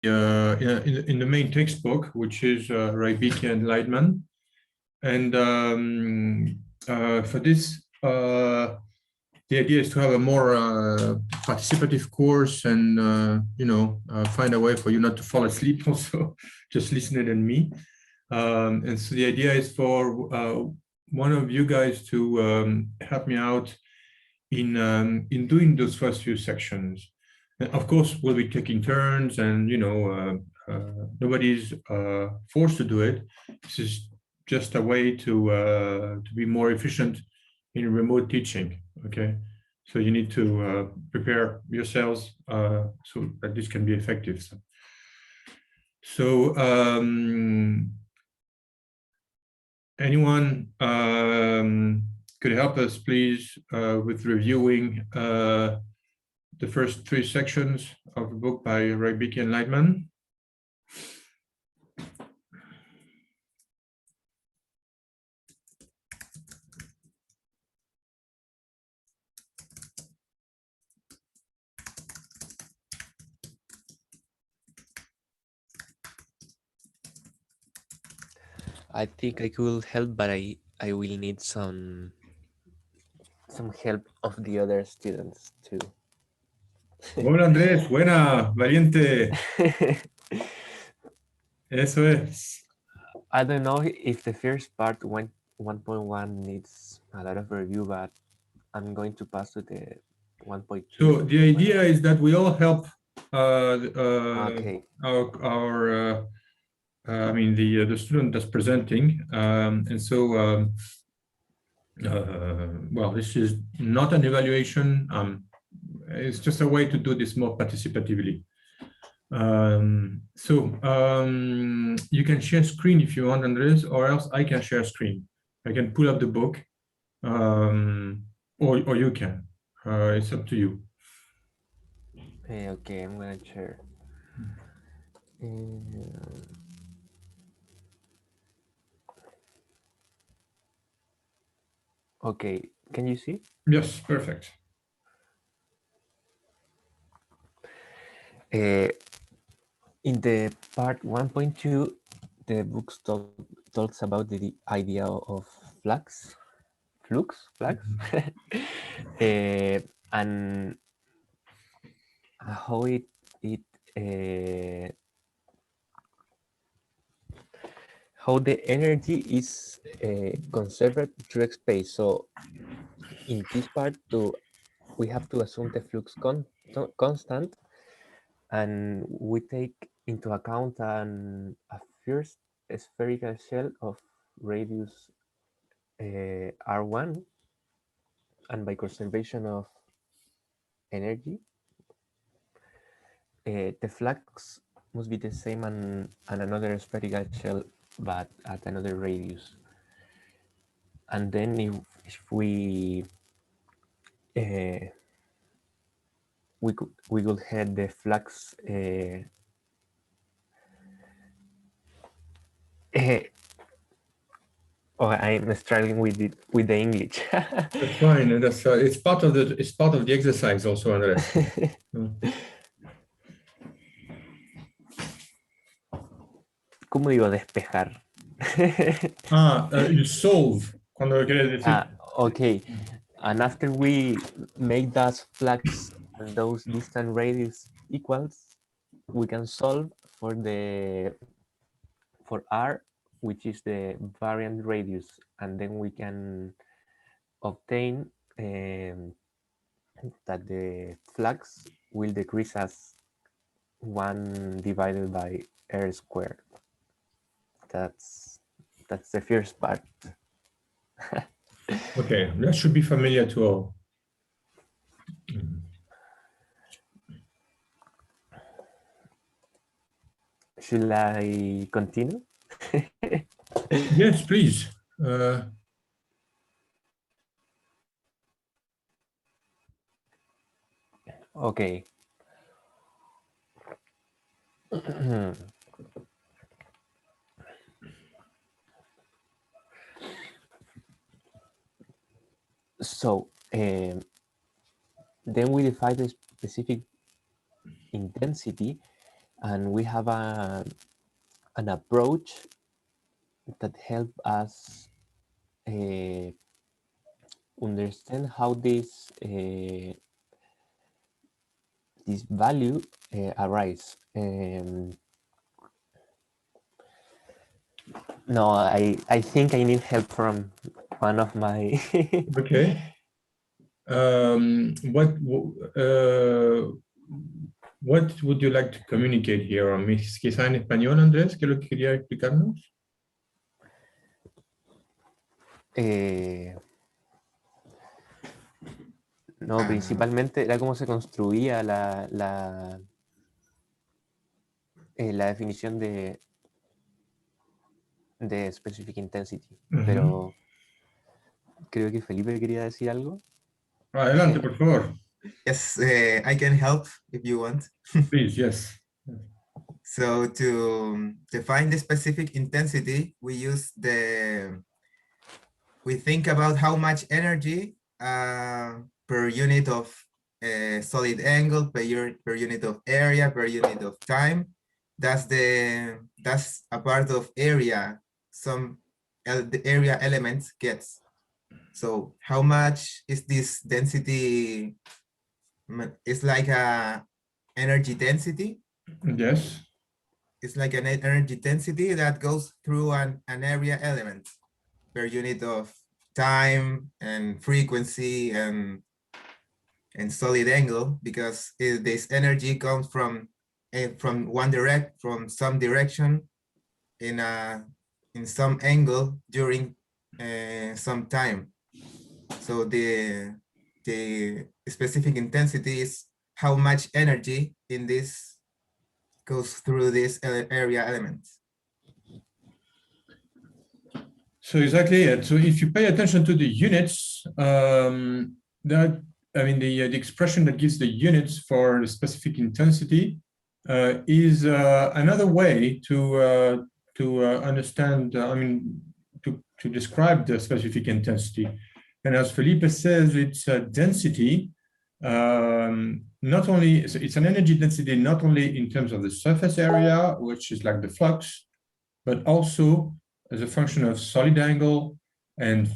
in the main textbook, which is Rybicki and Leitman. And for this, the idea is to have a more participative course and, find a way for you not to fall asleep also, just listening and me. And so the idea is for one of you guys to help me out in doing those first few sections. And of course, we'll be taking turns and, nobody's forced to do it. This is just a way to be more efficient in remote teaching, okay? So you need to prepare yourselves so that this can be effective. So anyone could help us, please, with reviewing the first 3 sections of the book by Rybicki and Leitman? I think I could help, but I will need some help of the other students too. Hola Andrés, buena, valiente. Eso es. I don't know if the first part 1.1 needs a lot of review, but I'm going to pass to the 1.2. So the idea is that we all help Okay. the student that's presenting, and so well, this is not an evaluation. It's just a way to do this more participatively. You can share screen if you want, Andres, or else I can share screen. I can pull up the book, or you can. It's up to you. Okay, I'm gonna share. Okay, can you see? Yes, perfect. In the part 1.2, the book talks about the idea of flux, and how it how the energy is conserved through space. So in this part, we have to assume the flux constant, and we take into account a first spherical shell of radius r1, and by conservation of energy, the flux must be the same and another spherical shell, but at another radius. And then if we could have the flux oh, I'm struggling with the English. That's fine, and that's it's part of the exercise also, Andres. ¿Cómo digo despejar? You solve cuando quieres decir. Okay. And after we make that flux and those distant radius equals, we can solve for r, which is the variant radius, and then we can obtain that the flux will decrease as 1 divided by r squared. That's the first part. Okay, that should be familiar to all. Should I continue? Yes, please. Okay. So then we define the specific intensity and we have an approach that help us understand how this value arise. No, I think I need help from one of my. Okay. What would you like to communicate here? O quizá en español, Andrés, ¿qué es lo que quería explicarnos? No, principalmente era cómo se construía la definición de specific intensity. Pero creo que Felipe quería decir algo. Adelante, por favor. Yes, I can help if you want. Please, yes. So to define the specific intensity, we think about how much energy per unit of solid angle, per unit of area, per unit of time. That's a part of area the area elements gets. So how much is this density? It's like a energy density. Yes. It's like an energy density that goes through an area element per unit of time and frequency and solid angle, because this energy comes from some direction in some angle during some time. So the specific intensity is how much energy in this goes through this area elements. So exactly it. So if you pay attention to the units, the expression that gives the units for the specific intensity is another way to understand. To describe the specific intensity. And as Felipe says, it's a density. Not only it's an energy density, not only in terms of the surface area, which is like the flux, but also as a function of solid angle and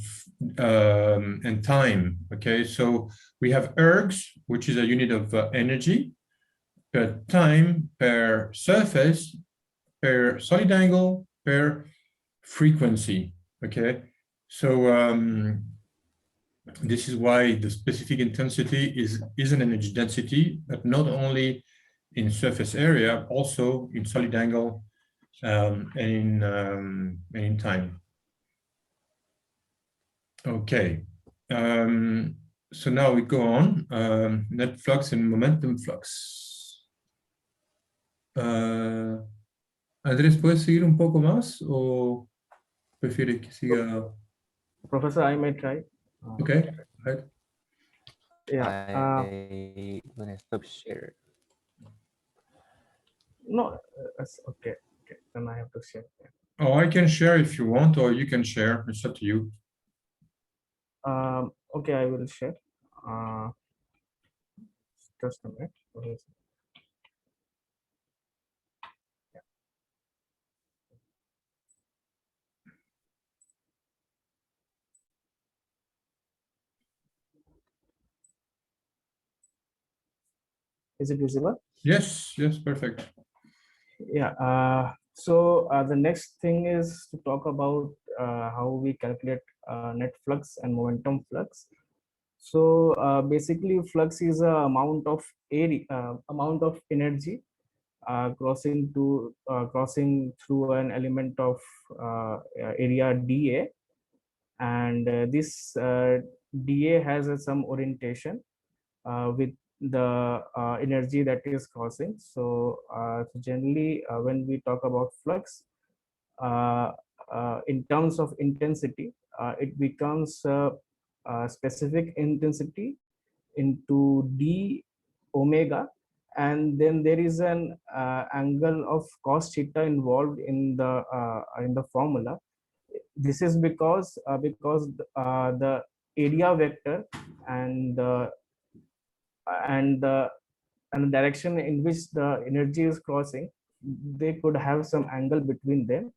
time. Okay, so we have ergs, which is a unit of energy per time, per surface, per solid angle, per frequency. Okay, so this is why the specific intensity is an energy density, but not only in surface area, also in solid angle and in time. Okay, so now we go on, net flux and momentum flux. Andrés, ¿puedes seguir un poco más o prefieres que siga? Professor, I may try. Okay, right. Yeah. I'm gonna stop share. No, okay. Okay, then I have to share. Oh, I can share if you want, or you can share. It's up to you. Okay, I will share. Just a minute. Yeah. Is it visible? Yes, yes, perfect. Yeah. So the next thing is to talk about how we calculate net flux and momentum flux. So basically, flux is a amount of area, amount of energy crossing through an element of area dA, and this dA has some orientation with the energy that is crossing. So generally, when we talk about flux in terms of intensity, it becomes specific intensity into d omega, and then there is an angle of cos theta involved in the formula. This is because the area vector and the and the direction in which the energy is crossing, they could have some angle between them.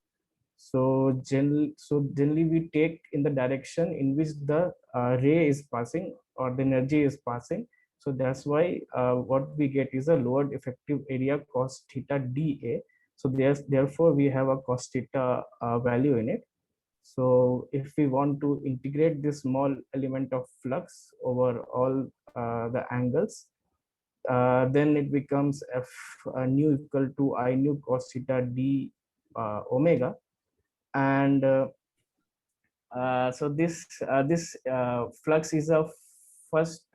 So generally we take in the direction in which the ray is passing or the energy is passing. So that's why what we get is a lowered effective area cos theta dA. So therefore we have a cos theta value in it. So if we want to integrate this small element of flux over all the angles, then it becomes f nu equal to I nu cos theta d omega. And so this flux is a first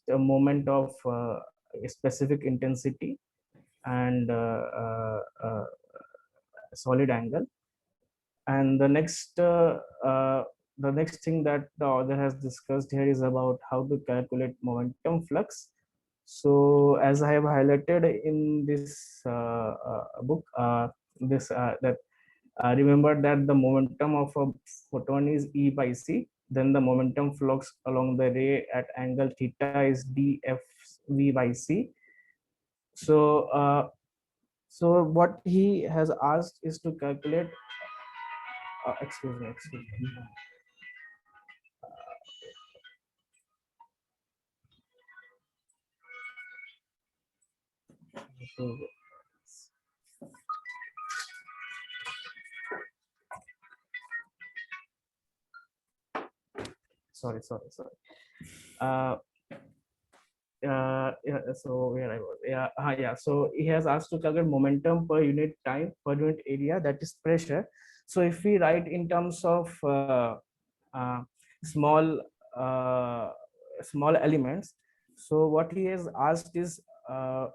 moment of a specific intensity and solid angle. And the next thing that the author has discussed here is about how to calculate momentum flux. So as I have highlighted in this book, that remember that the momentum of a photon is E by C. Then the momentum flux along the ray at angle theta is dFv by C. So what he has asked is to calculate. Excuse me. So, sorry. Yeah, so where I was, yeah. So he has asked to calculate momentum per unit time per unit area, that is pressure. So if we write in terms of small small elements, so what he has asked is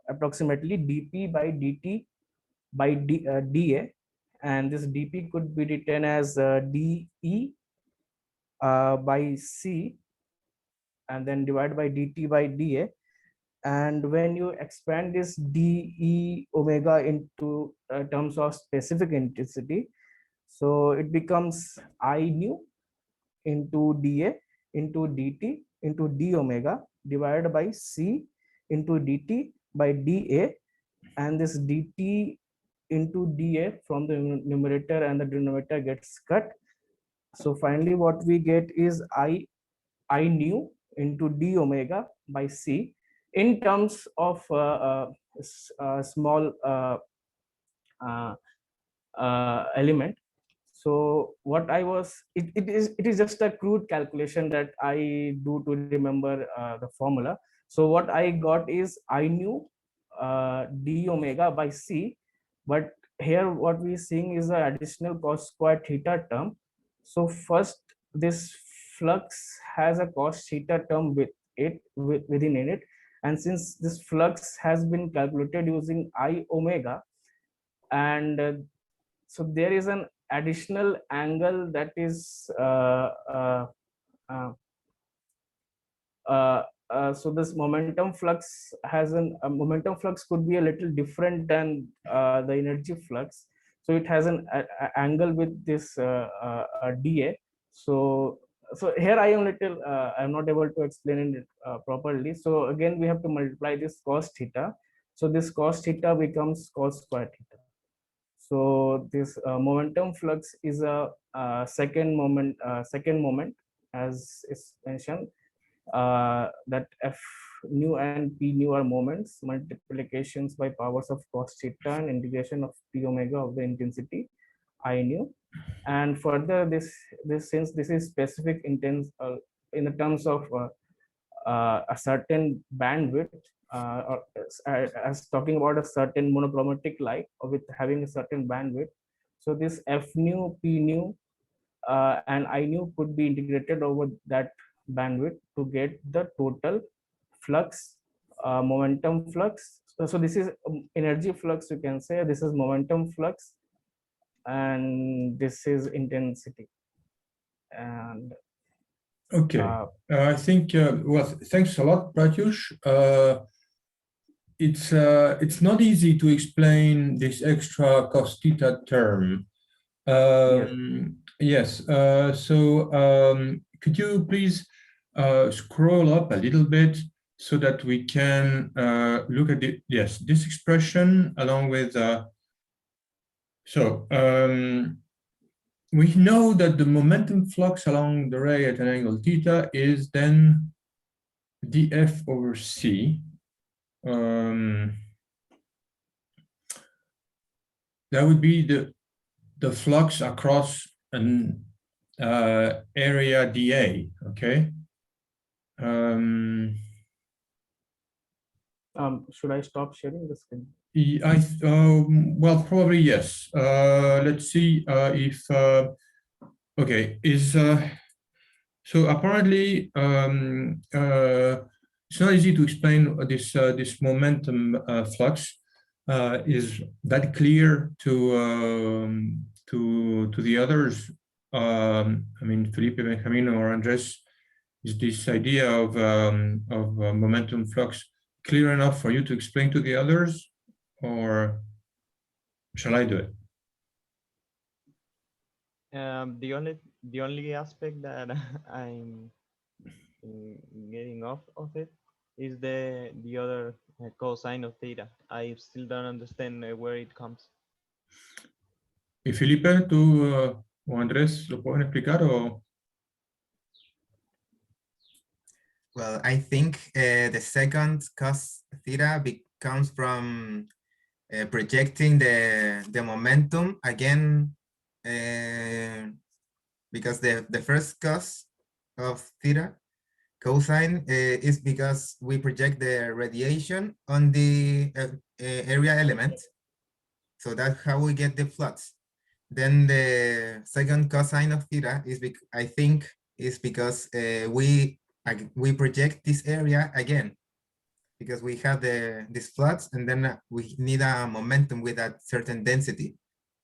approximately dp by dt by dA, and this dp could be written as de by c, and then divided by dt by dA. And when you expand this dE omega into terms of specific intensity, so it becomes I nu into dA into dt into d omega divided by c into dt by dA, and this dt into dA from the numerator and the denominator gets cut. So finally what we get is I nu into d omega by c in terms of small element. So what I was, it is just a crude calculation that I do to remember the formula. So what I got is I nu d omega by c, but here what we're seeing is the additional cos square theta term. So first, this flux has a cos theta term within it, and since this flux has been calculated using I omega, and so there is an additional angle that is uh, so this momentum flux has a momentum flux could be a little different than the energy flux. So it has an angle with this dA. So here I am little I'm not able to explain it properly. So again we have to multiply this cos theta. So this cos theta becomes cos square theta. So this momentum flux is a second moment as is mentioned, that f nu and p nu are moments, multiplications by powers of cos theta and integration of p omega of the intensity I nu. And further this since this is specific intense in the terms of a certain bandwidth, or as talking about a certain monochromatic light with having a certain bandwidth. So this f nu, p nu, and I nu could be integrated over that bandwidth to get the total flux, momentum flux. So this is energy flux, you can say. This is momentum flux, and this is intensity. And Okay, I think, well, thanks a lot, Pratyush. It's not easy to explain this extra cos theta term. Yes, so could you please scroll up a little bit so that we can look at this expression along with, we know that the momentum flux along the ray at an angle theta is then dF over C. That would be the flux across an area dA, okay? Should I stop sharing the screen? Well, probably yes. Let's see if, okay, so apparently it's not easy to explain this momentum flux. Is that clear to the others? I mean, Felipe, Benjamin, or Andres, is this idea of momentum flux clear enough for you to explain to the others, or shall I do it? The only aspect that I'm getting off of it is the other cosine of theta. I still don't understand where it comes. Y Felipe, tú o Andrés, ¿lo pueden explicar o? Well, I think the second cos theta comes from projecting the momentum again, because the first cos of theta cosine is because we project the radiation on the area element. So that's how we get the flux. Then the second cosine of theta is, I think, is because we project this area again, because we have this flux, and then we need a momentum with a certain density,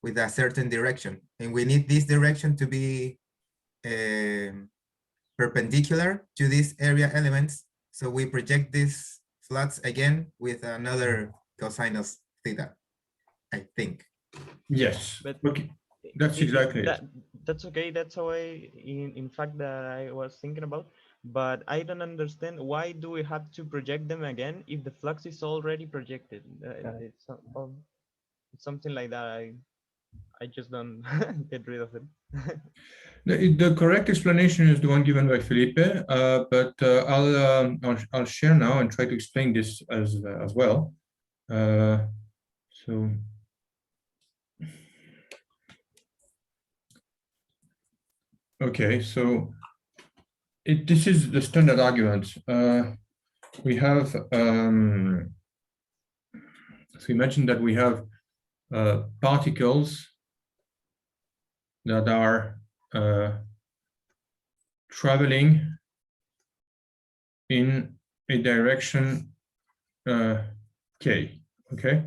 with a certain direction, and we need this direction to be perpendicular to these area elements. So we project this flux again with another cosine of theta, I think. Yes, But okay. That's exactly it. That's okay. That's a way, in fact, that I was thinking about. But I don't understand, why do we have to project them again if the flux is already projected? It's something like that. I just don't get rid of it. The correct explanation is the one given by Felipe, but I'll share now and try to explain this as well. So. Okay, so this is the standard argument. We have, so imagine that we have particles that are traveling in a direction K, okay?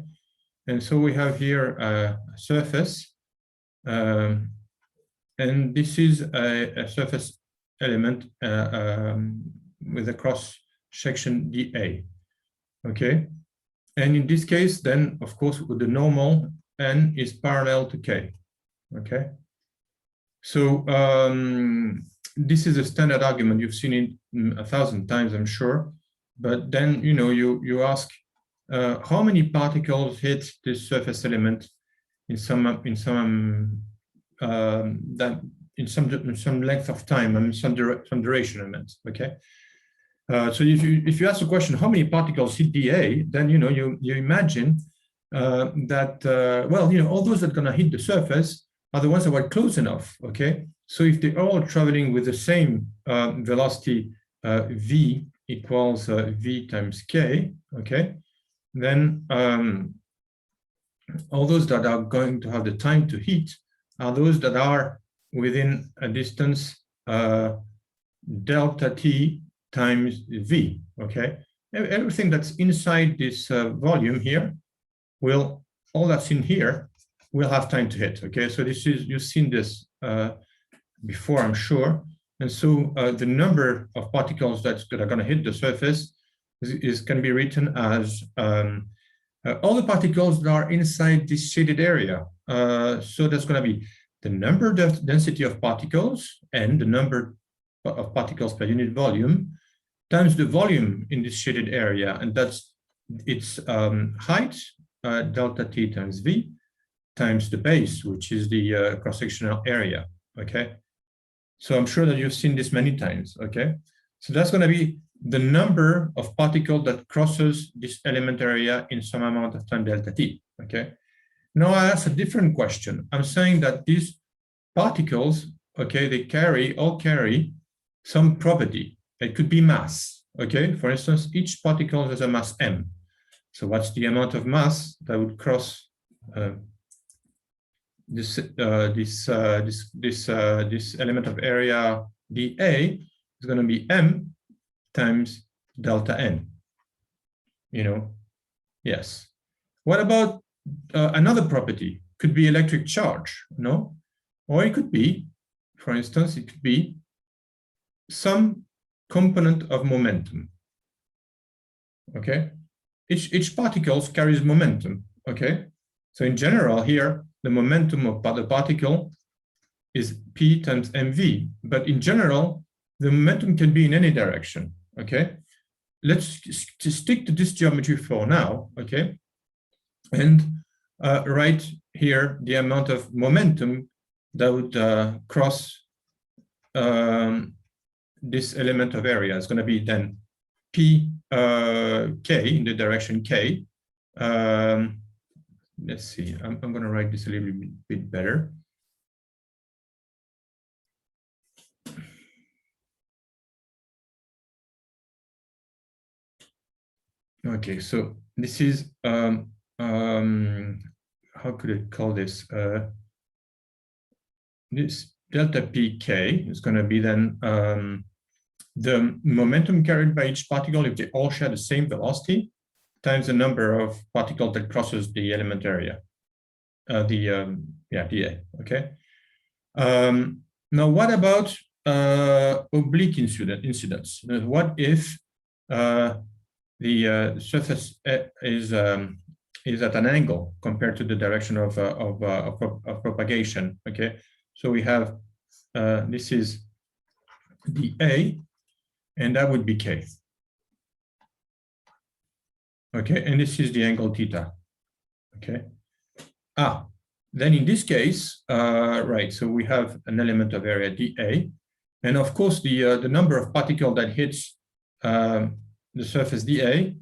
And so we have here a surface, and this is a surface element with a cross section dA, okay? And in this case, then, of course, the normal n is parallel to K, okay? So this is a standard argument. You've seen it 1,000 times, I'm sure. But then, you know, you ask how many particles hit this surface element in some length of time, and some duration, I meant, okay? So if you ask the question, how many particles hit dA, then, you know, you imagine that, well, you know, all those that are going to hit the surface are the ones that were close enough, okay? So if they're all traveling with the same velocity, v equals v times k, okay, then all those that are going to have the time to heat are those that are within a distance delta t times v, okay? Everything that's inside this volume here will, all that's in here will have time to hit, okay? So this is, you've seen this before, I'm sure. And so the number of particles that are going to hit the surface can be written as all the particles that are inside this shaded area. So that's going to be the number density of particles and the number of particles per unit volume times the volume in this shaded area, and that's its height, delta t times v, times the base, which is the cross-sectional area, okay? So I'm sure that you've seen this many times, okay? So that's gonna be the number of particles that crosses this element area in some amount of time delta t, okay? Now I ask a different question. I'm saying that these particles, okay, they all carry some property. It could be mass, okay? For instance, each particle has a mass m. So what's the amount of mass that would cross this element of area dA is going to be m times delta n. You know, yes. What about another property? Could be electric charge, no? Or it could be, for instance, it could be some component of momentum. Okay, each particle carries momentum. Okay, so in general here the momentum of the particle is p times mv, but in general the momentum can be in any direction. Okay, let's just stick to this geometry for now. Okay, and write here the amount of momentum that would cross this element of area. Is going to be then p k in the direction k. Let's see, I'm going to write this a little bit better. Okay, so this is how could I call this? This delta pk is going to be then the momentum carried by each particle if they all share the same velocity times the number of particles that crosses the element area, dA. Okay. Now, what about oblique incidence? What if the surface is at an angle compared to the direction of propagation? Okay, so we have this is dA, and that would be k. Okay, and this is the angle theta. Okay. Then in this case, right, so we have an element of area dA, and of course the number of particles that hits the surface dA,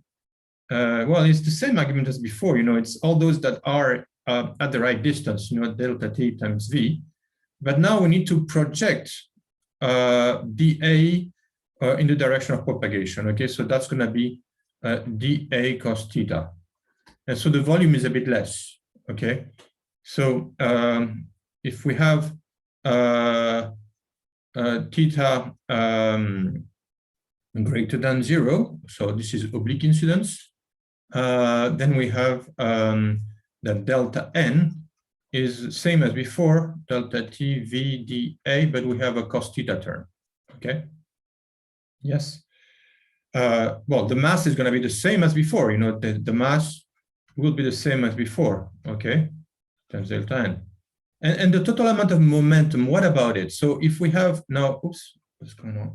well, it's the same argument as before. You know, it's all those that are at the right distance, you know, delta t times v. But now we need to project dA in the direction of propagation. Okay, so that's going to be dA cos theta, and so the volume is a bit less. Okay, so if we have theta greater than 0, so this is oblique incidence, then we have that delta n is same as before, delta t v dA, but we have a cos theta term. Okay, yes. Well, the mass is going to be the same as before. You know, the mass will be the same as before. Okay, times delta n. And the total amount of momentum, what about it? So if we have now, oops, what's going on?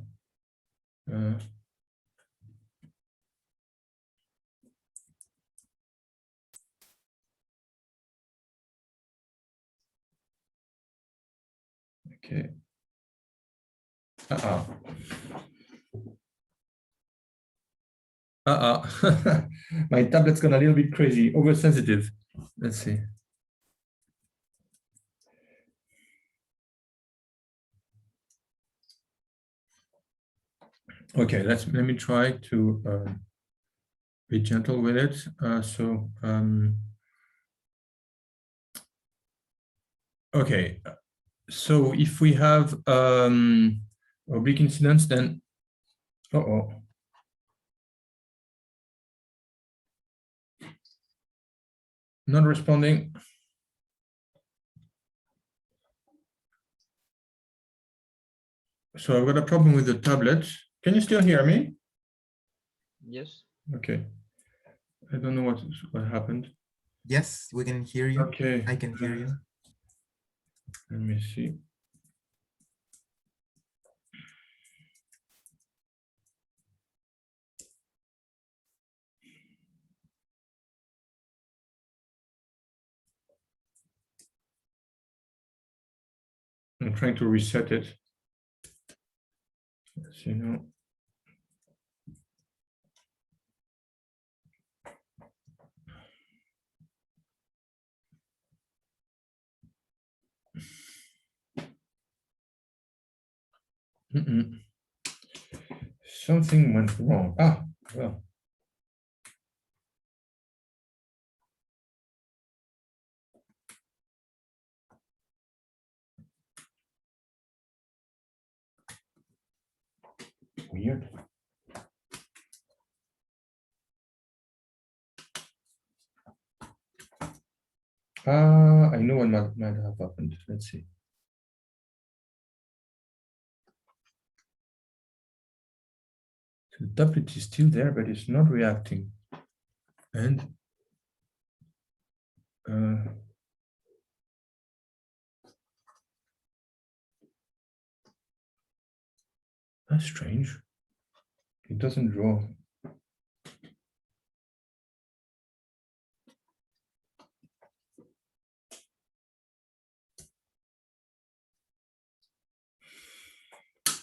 Okay. My tablet's gone a little bit crazy, oversensitive. Let's see. Okay, let me try to be gentle with it. Okay, so if we have oblique incidence, then not responding. So I've got a problem with the tablet. Can you still hear me? Yes. Okay. I don't know what happened. Yes, we can hear you. Okay. I can hear you. Let me see. I'm trying to reset it. As you know. Something went wrong. Ah, well. Weird. I know what might have happened. Let's see. The doublet is still there, but it's not reacting. And that's strange. It doesn't draw.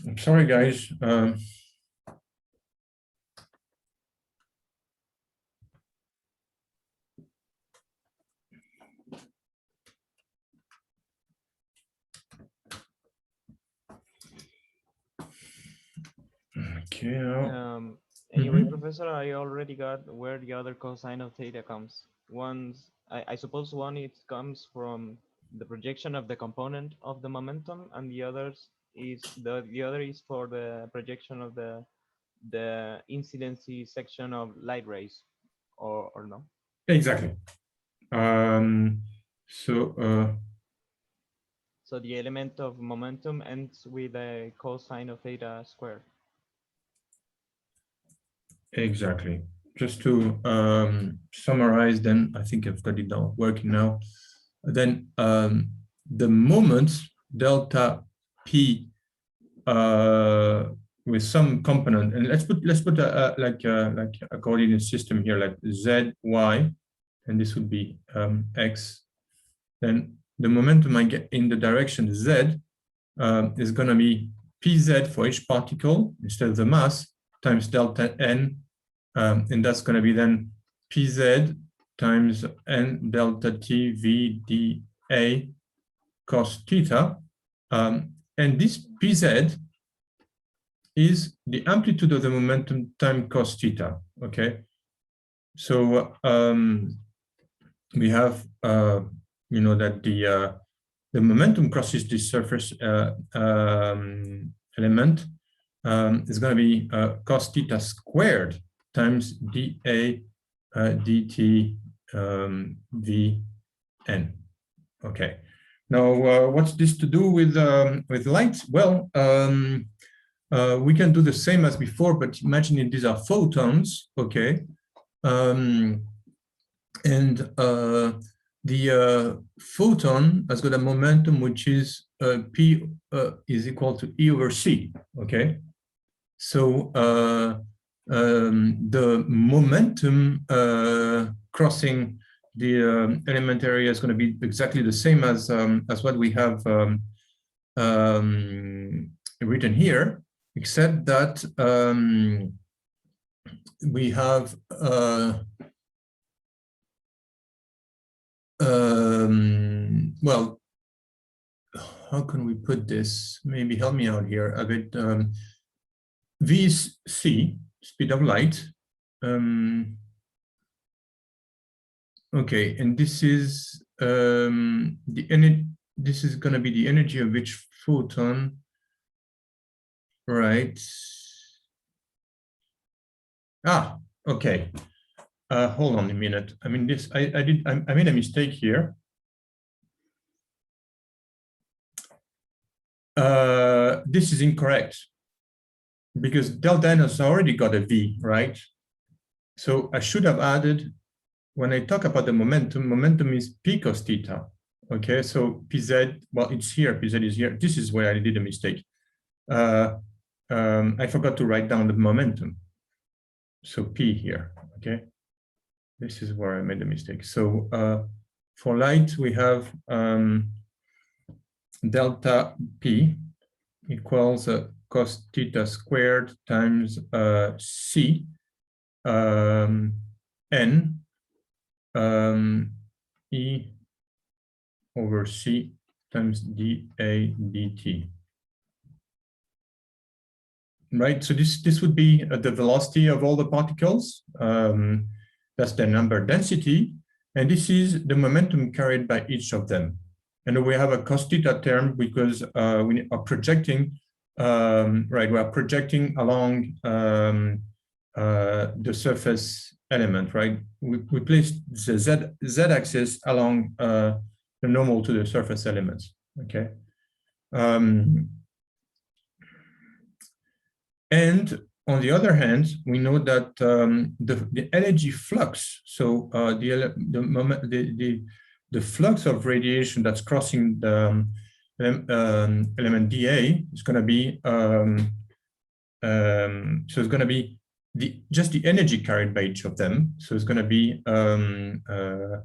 I'm sorry, guys. Okay. Anyway, Professor, I already got where the other cosine of theta comes. I suppose one it comes from the projection of the component of the momentum, and the others is the other is for the projection of the incidency section of light rays, or no? Exactly. So the element of momentum ends with a cosine of theta squared. Exactly. Just to summarize, then I think I've got it now working now. Then the moment delta p with some component, and let's put like a coordinate system here, like z, y, and this would be x. Then the momentum I get in the direction z is going to be pz for each particle instead of the mass times delta n, and that's going to be then pz times n delta t v dA cos theta, and this pz is the amplitude of the momentum time cos theta. Okay, so we have you know that the momentum crosses this surface element is going to be cos theta squared times dA dt vn. Okay. Now, what's this to do with light? Well, we can do the same as before, but imagine these are photons. Okay. And the photon has got a momentum which is P is equal to E over C, okay? So the momentum crossing the element area is going to be exactly the same as what we have written here, except that we have well, how can we put this? Maybe help me out here a bit. V is c, speed of light. Okay, and this is the energy. This is going to be the energy of each photon, right? Ah, okay. Hold on a minute. I mean, this I made a mistake here. This is incorrect because delta n has already got a v, right? So I should have added, when I talk about the momentum is p cos theta. Okay, so pz, well, it's here, pz is here. This is where I did a mistake. I forgot to write down the momentum. So p here, okay? This is where I made the mistake. So for light, we have delta P equals cos theta squared times C N E over C times dA dt. Right, so this would be the velocity of all the particles. That's the number density, and this is the momentum carried by each of them. And we have a cos theta term because we are projecting, right? We are projecting along the surface element, right? We place the z-axis along the normal to the surface elements. Okay. And on the other hand, we know that the energy flux, so the flux of radiation that's crossing the element dA is going to be so it's going to be just the energy carried by each of them. So it's going to be the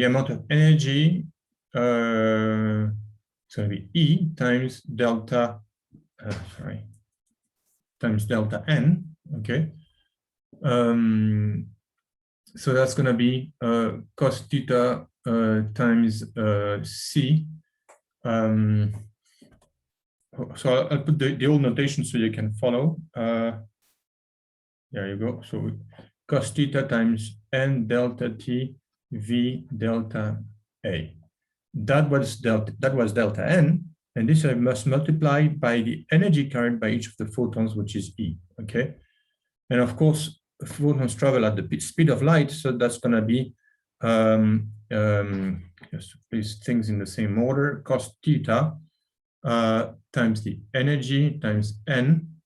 amount of energy. It's going to be E times delta. Times delta n, okay? So that's going to be cos theta times C. So I'll put the old notation so you can follow. There you go. So cos theta times n delta T V delta A. That was delta n. And this I must multiply by the energy carried by each of the photons, which is E, okay? And of course, photons travel at the speed of light, so that's gonna be, just place things in the same order, cos theta times the energy times N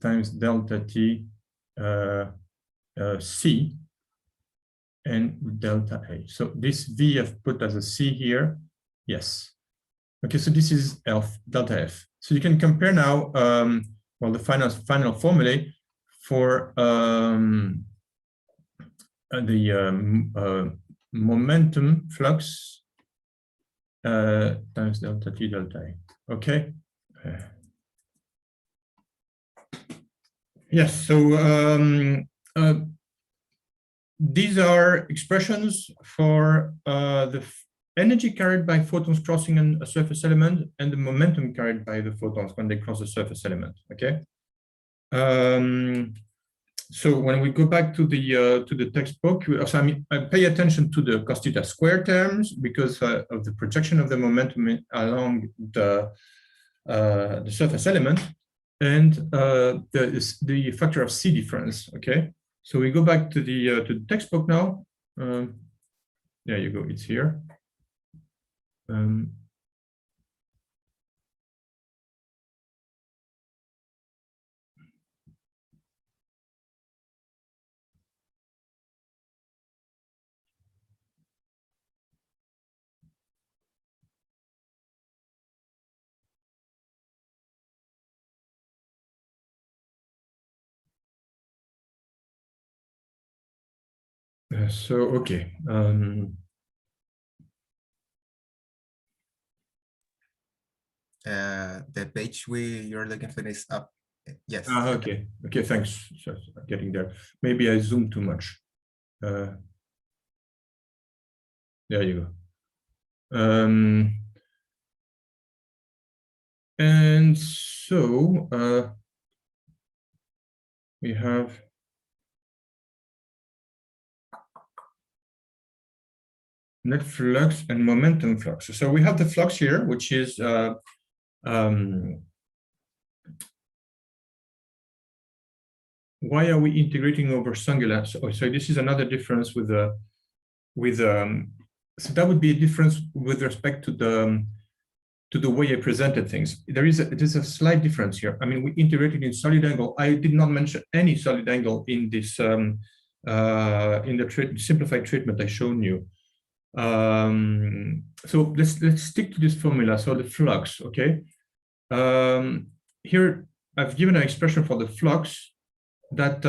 times delta T C and delta A. So this V I've put as a C here. Yes. Okay, so this is delta F. So you can compare now, well, the final formulae for the momentum flux times delta T delta A. Okay. Yes, so these are expressions for the energy carried by photons crossing a surface element and the momentum carried by the photons when they cross the surface element. Okay. So when we go back to the textbook, so I pay attention to the cos theta square terms because of the projection of the momentum along the surface element and the factor of C difference. Okay. So we go back to the textbook now. There you go, it's here. So, okay. The page you're looking for is up. Yes. Okay. Okay, thanks. So, getting there. Maybe I zoomed too much. There you go. And so we have net flux and momentum flux. So we have the flux here, which is why are we integrating over singular? So this is another difference with so that would be a difference with respect to the way I presented things. There's a slight difference here. I mean, we integrated in solid angle. I did not mention any solid angle in this in the simplified treatment I shown you. So let's stick to this formula. So the flux, okay. Here I've given an expression for the flux that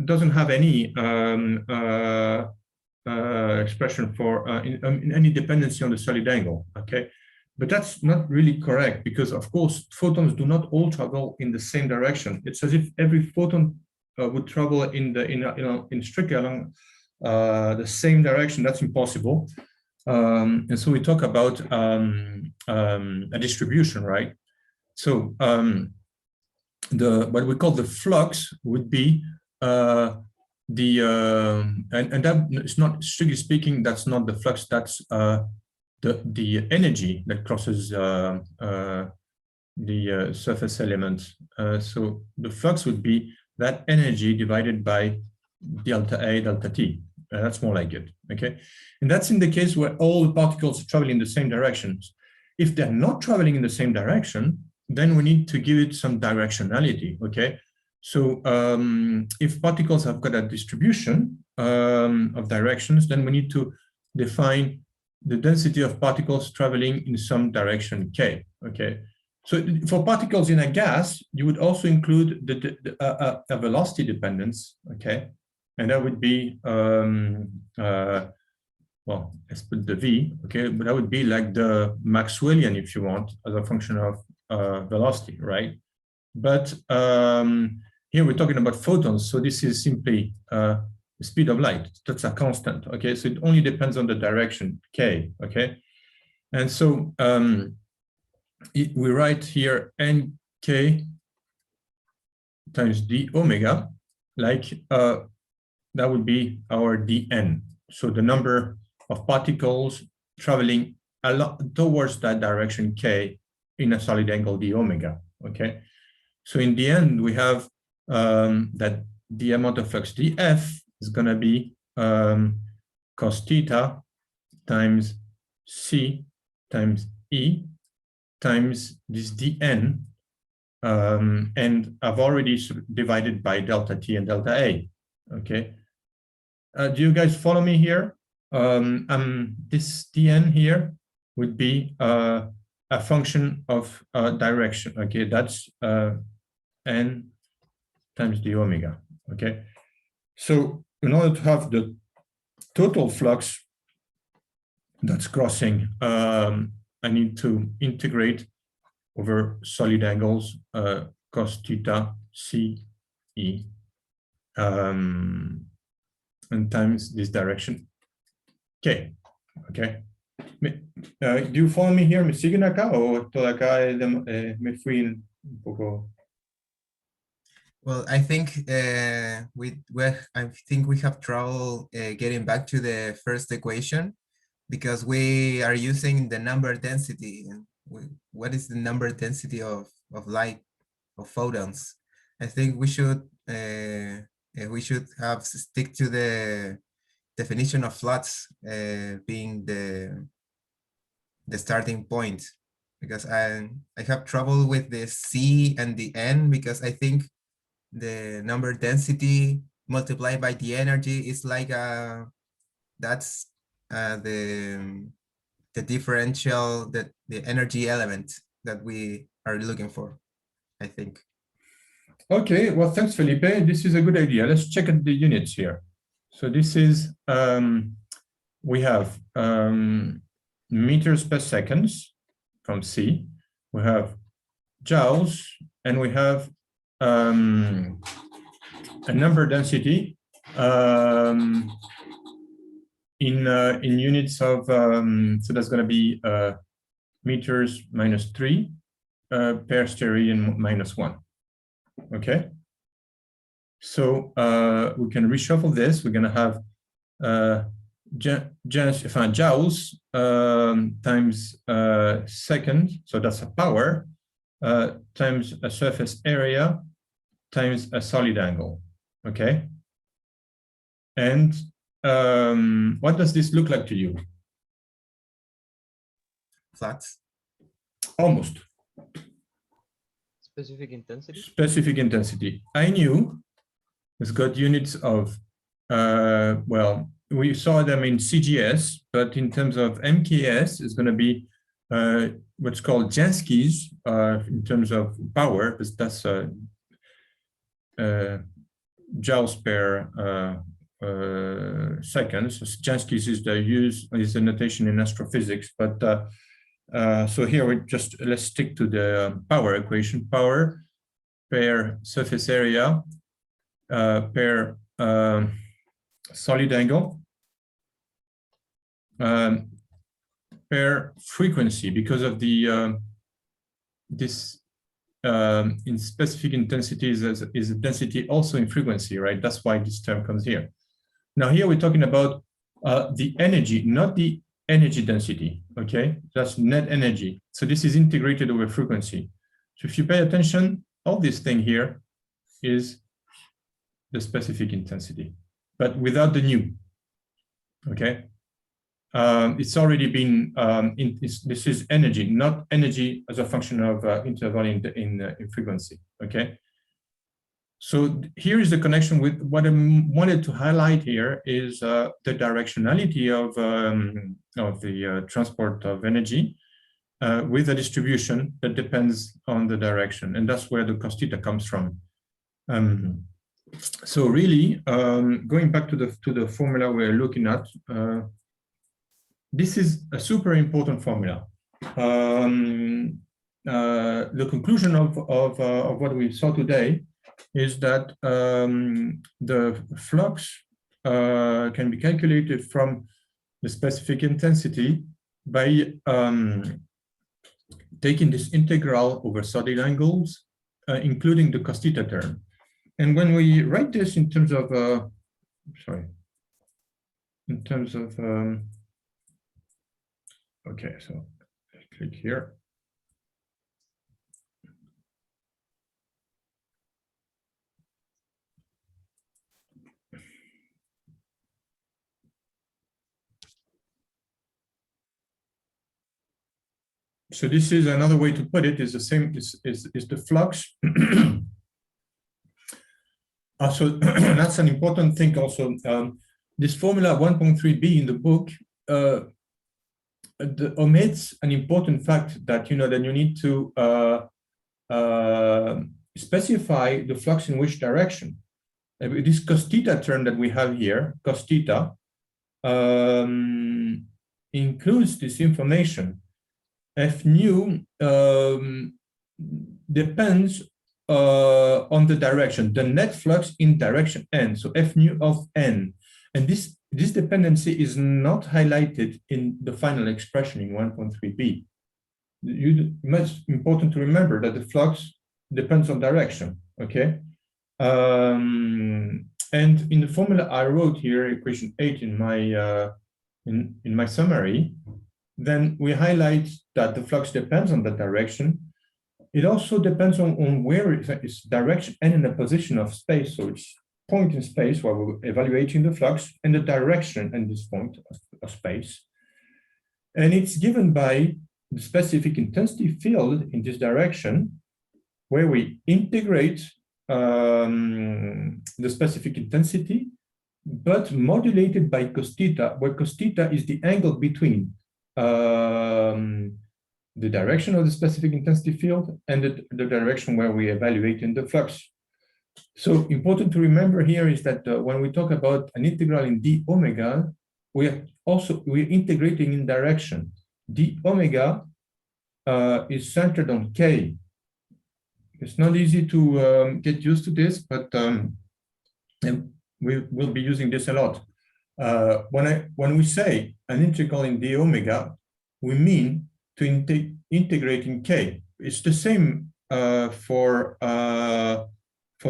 doesn't have any expression for in any dependency on the solid angle. Okay, but that's not really correct, because of course photons do not all travel in the same direction. It's as if every photon would travel in strictly along the same direction. That's impossible. And so we talk about a distribution, right? So what we call the flux would be and that is not, strictly speaking, that's not the flux, that's the energy that crosses the surface element. So the flux would be that energy divided by delta A, delta T. That's more like it, okay? And that's in the case where all the particles travel in the same directions. If they're not traveling in the same direction, then we need to give it some directionality, okay? So if particles have got a distribution of directions, then we need to define the density of particles traveling in some direction k, okay? So for particles in a gas, you would also include a velocity dependence, okay? And that would be, well, let's put the V, okay? But that would be like the Maxwellian, if you want, as a function of velocity, right? But here we're talking about photons, so this is simply the speed of light. That's a constant, okay? So it only depends on the direction, k, okay? And so we write here nk times d omega, like that would be our dn. So the number of particles traveling towards that direction k in a solid angle d omega, okay? So in the end, we have that the amount of flux df is going to be cos theta times c times e times this dn, and I've already divided by delta t and delta a, okay? Do you guys follow me here? This dn here would be a function of direction, okay? That's n times d omega, okay? So in order to have the total flux that's crossing, I need to integrate over solid angles cos theta c e and times this direction k, okay? Do you follow me here? ¿Me siguen acá o toda acá me fui un poco? Well, I think we have trouble getting back to the first equation, because we are using the number density. What is the number density of light, of photons? I think we should have stick to the definition of flux being the starting point, because I have trouble with the C and the N, because I think the number density multiplied by the energy is like that's the differential, the energy element that we are looking for, I think. Okay, well, thanks, Felipe. This is a good idea. Let's check out the units here. So this is, we have meters per seconds from C, we have joules, and we have a number density in units of, so that's going to be meters minus 3 per stereo -1. Okay, so we can reshuffle this. We're going to have joules times second, so that's a power, times a surface area times a solid angle. Okay, and what does this look like to you? Flux. Almost. Specific intensity? Specific intensity. I knew it's got units of, well, we saw them in CGS, but in terms of MKS, it's going to be what's called Jansky's in terms of power, because that's joules per seconds. Jansky's is the notation in astrophysics, but so here let's stick to the power equation. Power per surface area per solid angle per frequency, because of the this in specific intensities is a density also in frequency, right? That's why this term comes here. Now here we're talking about the energy, not the energy density, okay? That's net energy. So this is integrated over frequency. So if you pay attention, all this thing here is the specific intensity, but without the nu, okay? It's already been, this is energy, not energy as a function of interval in frequency, okay? So here is the connection with what I wanted to highlight here is the directionality of the transport of energy with a distribution that depends on the direction, and that's where the cos theta comes from. So really, going back to the formula we're looking at, this is a super important formula. The conclusion of what we saw today is that the flux can be calculated from the specific intensity by taking this integral over solid angles, including the cos theta term. And when we write this in terms of, okay, so I click here. So this is another way to put it, is the same, is the flux. Also, that's an important thing also. This formula 1.3b in the book omits an important fact that, that you need to specify the flux in which direction. This cos theta term that we have here, cos theta, includes this information. F nu depends on the direction, the net flux in direction n, so F nu of n. And this dependency is not highlighted in the final expression in 1.3b. It's important to remember that the flux depends on direction, okay? And in the formula I wrote here, equation 8 in my summary, then we highlight that the flux depends on the direction. It also depends on where it's direction and in the position of space. So it's point in space where we're evaluating the flux and the direction and this point of space. And it's given by the specific intensity field in this direction, where we integrate the specific intensity, but modulated by cos theta, where cos theta is the angle between the direction of the specific intensity field and the direction where we evaluate in the flux. So important to remember here is that when we talk about an integral in d omega, we're integrating in direction. D omega is centered on k. It's not easy to get used to this, but we will be using this a lot. When we say an integral in d omega, we mean to integrate in k. It's the same for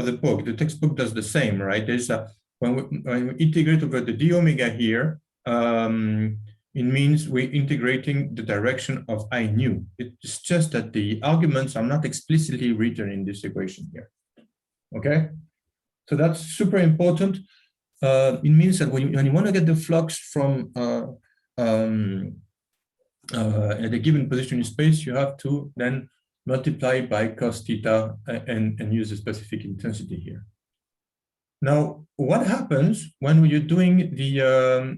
the book. The textbook does the same, right? There's when we integrate over the d omega here, it means we're integrating the direction of I nu. It's just that the arguments are not explicitly written in this equation here. Okay, so that's super important. It means that when you want to get the flux from at a given position in space, you have to then multiply by cos theta and use a specific intensity here. Now, what happens when you're doing the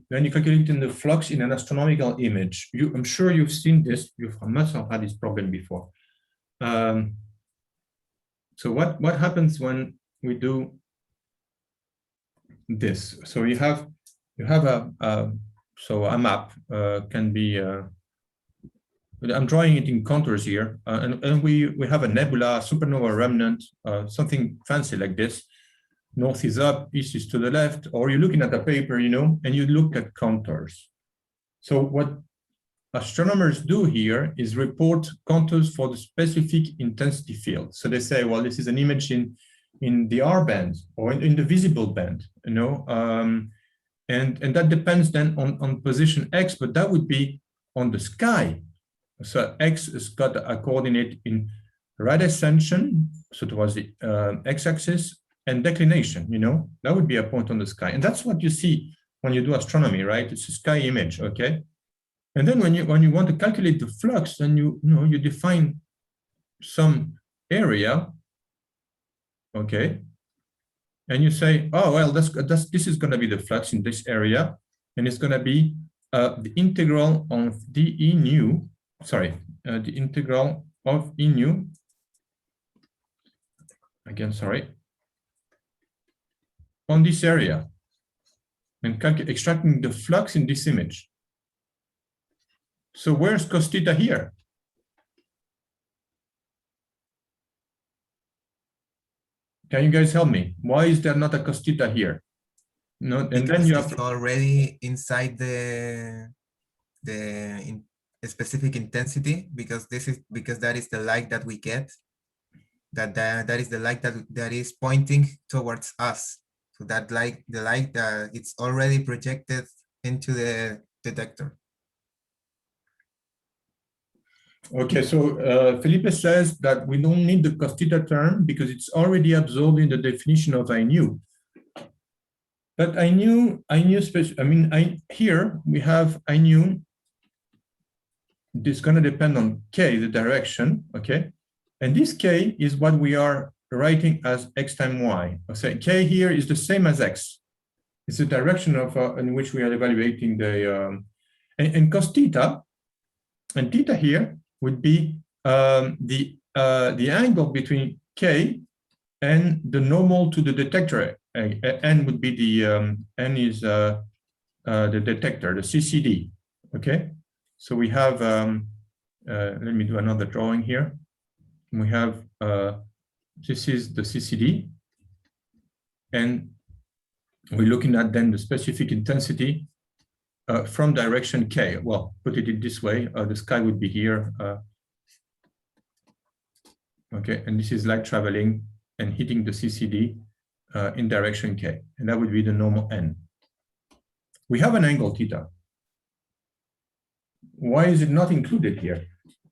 when you're calculating the flux in an astronomical image? I'm sure you've seen this. You must have had this problem before. So what happens when we do this? So you have you have so a map can be, I'm drawing it in contours here, and we have a nebula, supernova remnant, something fancy like this. North is up, east is to the left, or you're looking at a paper, you know, and you look at contours. So what astronomers do here is report contours for the specific intensity field. So they say, well, this is an image in the R band or in the visible band, you know, and that depends then on position X, but that would be on the sky. So X has got a coordinate in right ascension, so towards the X-axis, and declination, you know, that would be a point on the sky. And that's what you see when you do astronomy, right? It's a sky image, okay? And then when you want to calculate the flux, then you define some area, okay? And you say, oh, well, this is going to be the flux in this area, and it's going to be the integral of dE nu, the integral of E nu, again, sorry, on this area, and extracting the flux in this image. So where's cos theta here? Can you guys help me? Why is there not a cos theta here? No, and because then you it's have already inside a specific intensity, because that is the light that we get. That is the light that is pointing towards us. So that light, the light that it's already projected into the detector. Okay, so Felipe says that we don't need the cos theta term because it's already absorbed in the definition of I nu. But I nu, here we have I nu. This is going to depend on k, the direction, okay? And this k is what we are writing as x times y. So k here is the same as x. It's the direction of in which we are evaluating the and cos theta, and theta here would be the angle between k and the normal to the detector. N would be the n is the detector, the CCD. Okay, so we have. Let me do another drawing here. We have this is the CCD, and we're looking at then the specific intensity from direction k. Well, put it in this way, the sky would be here. Okay, and this is light traveling and hitting the CCD in direction k, and that would be the normal n. We have an angle theta. Why is it not included here?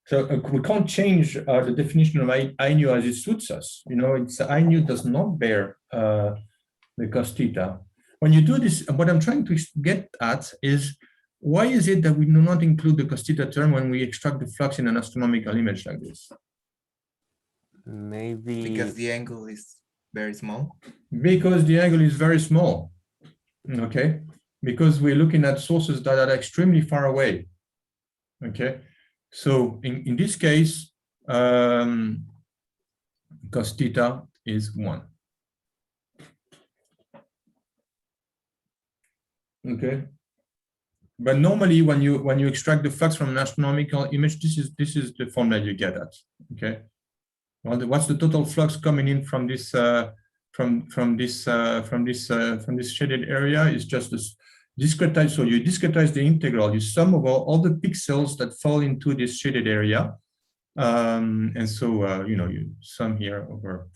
So we can't change the definition of I nu as it suits us. You know, it's I nu does not bear the cos theta. When you do this, what I'm trying to get at is, why is it that we do not include the cos theta term when we extract the flux in an astronomical image like this? Maybe because the angle is very small. Because the angle is very small, okay? Because we're looking at sources that are extremely far away, okay? So in this case, cos theta is 1. Okay, but normally when you extract the flux from an astronomical image, this is the formula you get at. Okay, well, what's the total flux coming in from this from this shaded area is just this discretize. So you discretize the integral, you sum over all the pixels that fall into this shaded area, and so you know, you sum here over.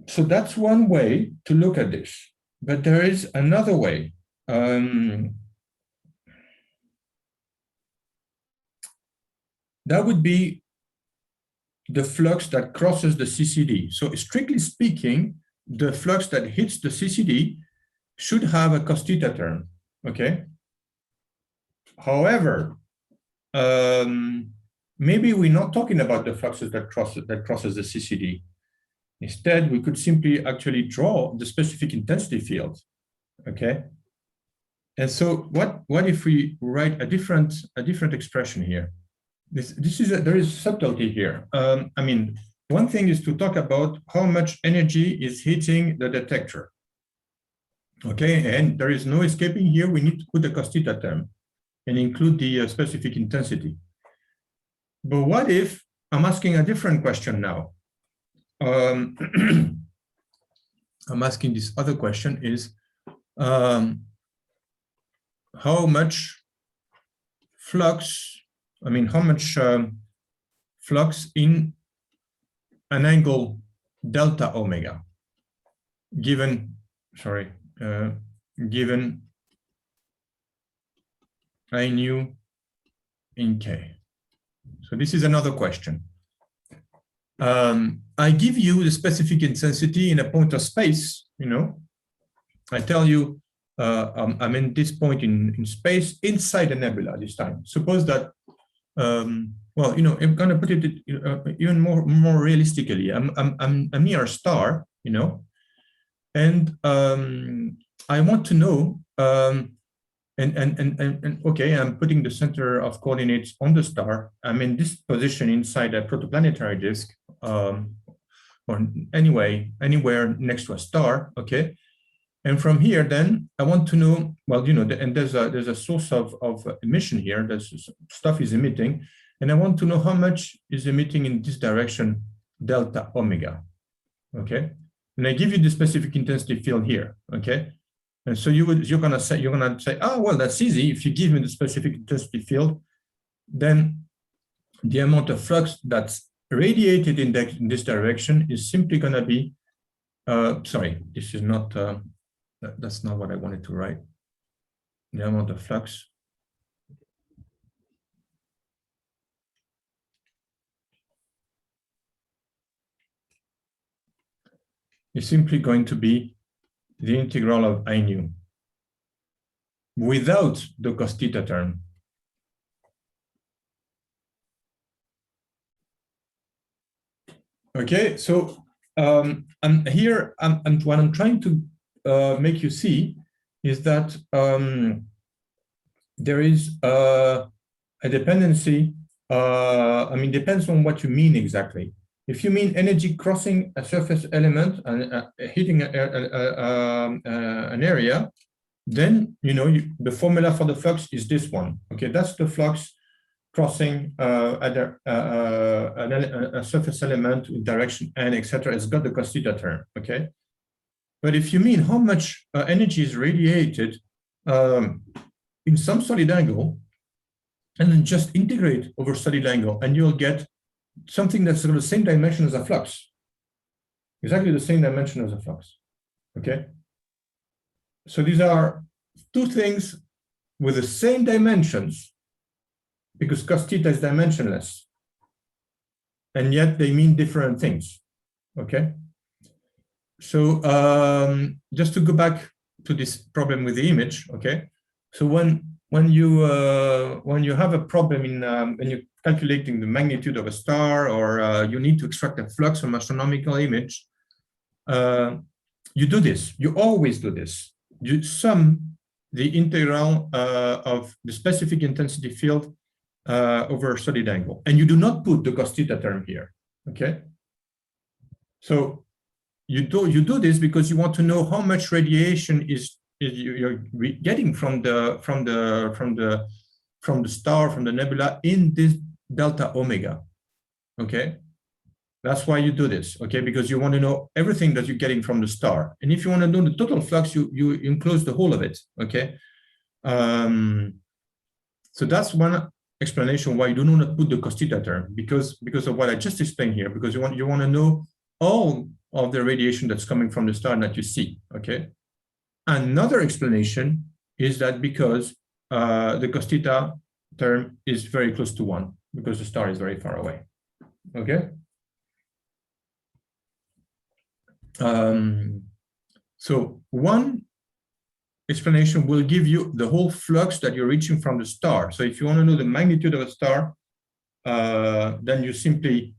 So that's one way to look at this, but there is another way. That would be the flux that crosses the CCD. So strictly speaking, the flux that hits the CCD should have a cos theta term, okay? However, maybe we're not talking about the fluxes that crosses the CCD. Instead, we could simply actually draw the specific intensity field, okay? And so what if we write a different expression here? There is subtlety here. I mean, one thing is to talk about how much energy is hitting the detector. Okay, and there is no escaping here. We need to put the cos theta term and include the specific intensity. But what if I'm asking a different question now? I'm asking this other question is, how much flux, I mean, how much flux in an angle delta omega, given, sorry, given I nu in K. So this is another question. I give you the specific intensity in a point of space, you know. I tell you, I'm in this point in space inside the nebula this time. Suppose that, well, you know, I'm gonna put it even more realistically. I'm near a star, you know, and I want to know, and okay, I'm putting the center of coordinates on the star. I'm in this position inside a protoplanetary disk, or anywhere next to a star, okay? And from here, then I want to know, well, you know, and there's a source of emission here. There's stuff is emitting, and I want to know how much is emitting in this direction, delta omega, okay? And I give you the specific intensity field here, okay? And so you're gonna say, oh, well, that's easy. If you give me the specific intensity field, then the amount of flux that's radiated in this direction is simply gonna be, sorry, this is not, that's not what I wanted to write. The amount of flux. Is simply going to be the integral of I nu without the cos theta term. Okay, so here, what I'm trying to make you see is that there is a dependency. I mean, depends on what you mean exactly. If you mean energy crossing a surface element and hitting an area, then you know the formula for the flux is this one. Okay, that's the flux crossing a surface element in direction n, etc. It's got the cos theta term. Okay, but if you mean how much energy is radiated in some solid angle, and then just integrate over solid angle, and you'll get something that's the same dimension as a flux, exactly the same dimension as a flux. Okay. So these are two things with the same dimensions, because cos theta is dimensionless, and yet they mean different things. Okay. So just to go back to this problem with the image. Okay. So when you have a problem in when you're calculating the magnitude of a star, or you need to extract a flux from astronomical image, you do this. You always do this. You sum the integral of the specific intensity field over solid angle, and you do not put the cos theta term here. Okay. So you do this because you want to know how much radiation you're getting from the star, from the nebula in this delta omega. Okay, that's why you do this. Okay, because you want to know everything that you're getting from the star, and if you want to know the total flux, you enclose the whole of it. Okay, so that's one explanation why you do not put the cos theta term, because of what I just explained here. Because you want to know all of the radiation that's coming from the star that you see. Okay. Another explanation is that because the cos theta term is very close to 1, because the star is very far away. Okay. So one explanation will give you the whole flux that you're reaching from the star. So if you want to know the magnitude of a star, then you simply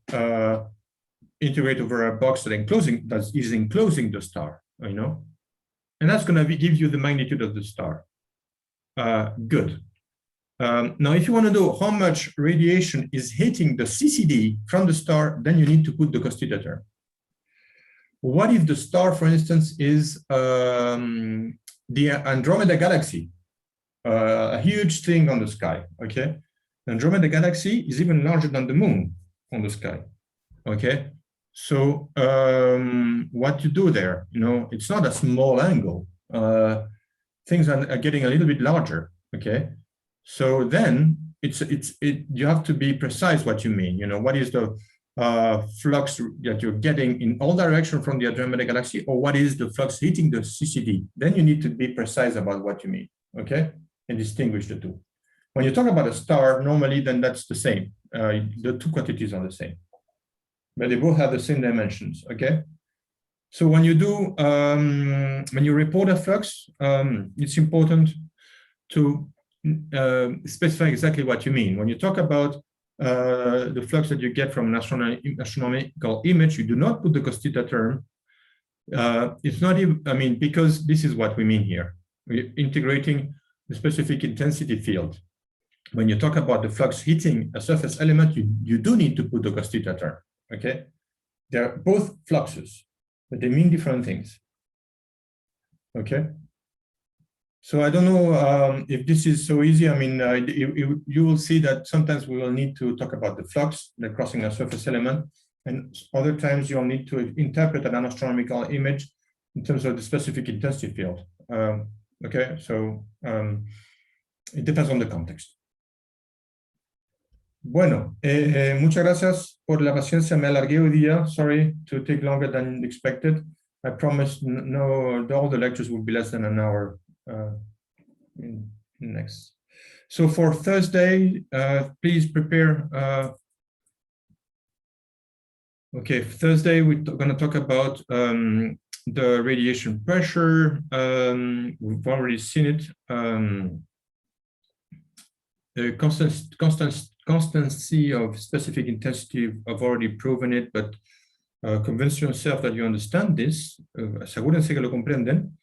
integrate over a box that is enclosing the star, you know, and that's going to give you the magnitude of the star. Good. Now, if you want to know how much radiation is hitting the CCD from the star, then you need to put the cos theta term. What if the star, for instance, is the Andromeda galaxy, a huge thing on the sky, okay? The Andromeda galaxy is even larger than the moon on the sky, okay? So what you do there, you know, it's not a small angle. Things are getting a little bit larger, okay? So then you have to be precise what you mean. You know, what is the flux that you're getting in all direction from the Andromeda galaxy, or what is the flux hitting the CCD? Then you need to be precise about what you mean, okay? And distinguish the two. When you talk about a star, normally then that's the same. The two quantities are the same, but they both have the same dimensions, okay? So when you do, when you report a flux, it's important to specify exactly what you mean. When you talk about the flux that you get from an astronomical image, you do not put the cos theta term. It's not even, I mean, because this is what we mean here. We're integrating the specific intensity field. When you talk about the flux hitting a surface element, you do need to put the cos theta term, okay? They're both fluxes, but they mean different things, okay? So I don't know if this is so easy. I mean, you will see that sometimes we will need to talk about the flux, the crossing a surface element, and other times you'll need to interpret an astronomical image in terms of the specific intensity field. Okay, so it depends on the context. Bueno, muchas gracias por la paciencia. Me alargué hoy día. Sorry to take longer than expected. I promise all the lectures will be less than an hour. Next. So for Thursday, please prepare. Okay, Thursday we're going to talk about the radiation pressure. We've already seen it. The constancy of specific intensity, I've already proven it, but convince yourself that you understand this. Asegúrense que lo comprenden.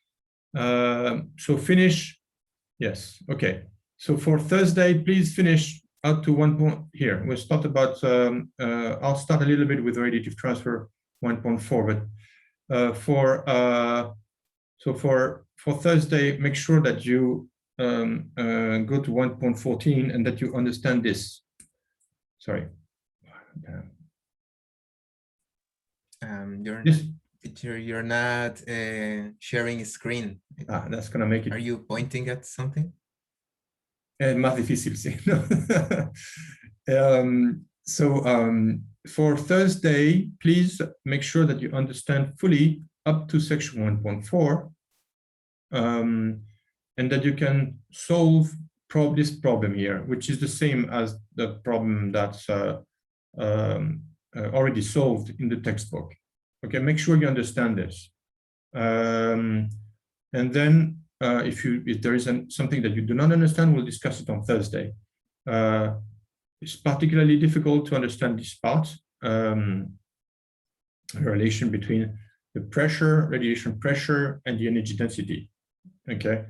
So finish, yes, okay. So for Thursday, please finish out to 1 point here. We'll start about, I'll start a little bit with radiative transfer 1.4, but for Thursday, make sure that you go to 1.14 and that you understand this. Sorry. You're not sharing screen. That's gonna make it. Are you pointing at something? Más difícil, sí. For Thursday, please make sure that you understand fully up to section 1.4, and that you can solve this problem here, which is the same as the problem that's already solved in the textbook. Okay, make sure you understand this. And then if there is something that you do not understand, we'll discuss it on Thursday. It's particularly difficult to understand this part, the relation between the pressure, radiation pressure, and the energy density. Okay.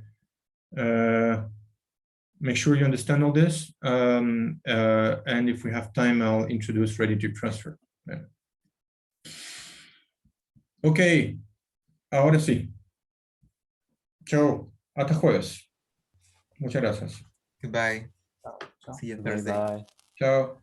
Make sure you understand all this. And if we have time, I'll introduce radiative transfer. Yeah. Okay, ahora sí. Chao, hasta jueves. Muchas gracias. Goodbye. Ciao. See you Bye Thursday. bye. Chao.